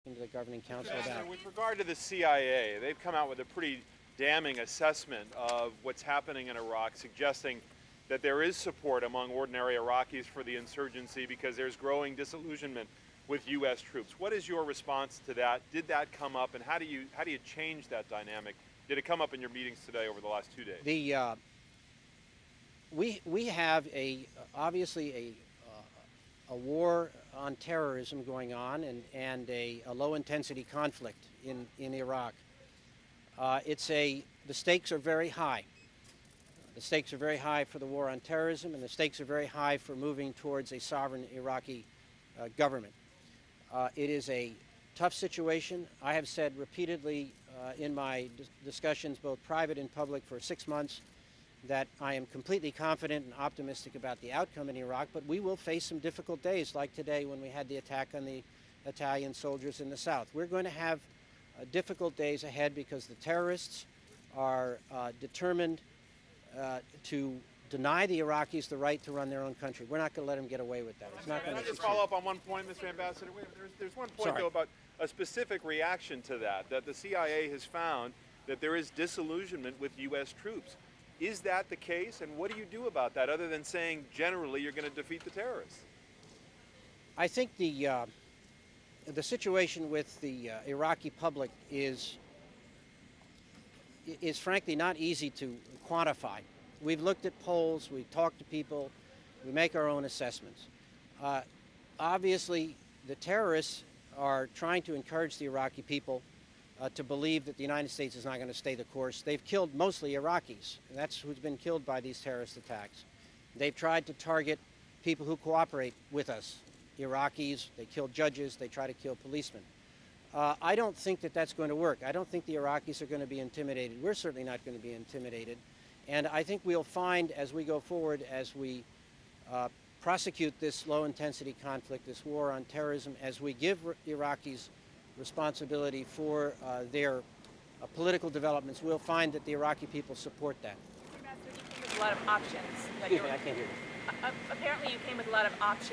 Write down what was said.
to the Governing Council Ambassador, about. with regard to the CIA, they've come out with a pretty damning assessment of what's happening in Iraq, suggesting that there is support among ordinary Iraqis for the insurgency because there's growing disillusionment with U.S. troops. What is your response to that? Did that come up, and how do you change that dynamic? Did it come up in your meetings today over the last 2 days? We have obviously a war on terrorism going on and a low-intensity conflict in Iraq. The stakes are very high. The stakes are very high for the war on terrorism, and the stakes are very high for moving towards a sovereign Iraqi government. It is a tough situation. I have said repeatedly in my discussions, both private and public, for 6 months, that I am completely confident and optimistic about the outcome in Iraq, but we will face some difficult days like today when we had the attack on the Italian soldiers in the south. We're going to have difficult days ahead because the terrorists are determined to deny the Iraqis the right to run their own country. We're not going to let them get away with that. It's not going to succeed. Just follow up on one point, Mr. Ambassador. There's one point, though, about a specific reaction to that the CIA has found that there is disillusionment with U.S. troops. Is that the case, and what do you do about that, other than saying generally you're going to defeat the terrorists? I think the situation with the Iraqi public is frankly not easy to quantify. We've looked at polls, we've talked to people, we make our own assessments. Obviously, the terrorists are trying to encourage the Iraqi people to believe that the United States is not going to stay the course. They've killed mostly Iraqis. That's who's been killed by these terrorist attacks. They've tried to target people who cooperate with us. Iraqis, they kill judges, they try to kill policemen. I don't think that that's going to work. I don't think the Iraqis are going to be intimidated. We're certainly not going to be intimidated. And I think we'll find as we go forward, as we prosecute this low-intensity conflict, this war on terrorism, as we give Iraqis responsibility for their political developments, we'll find that the Iraqi people support that. Ambassador, you came with a lot of options. I can't hear you. Apparently you came with a lot of options.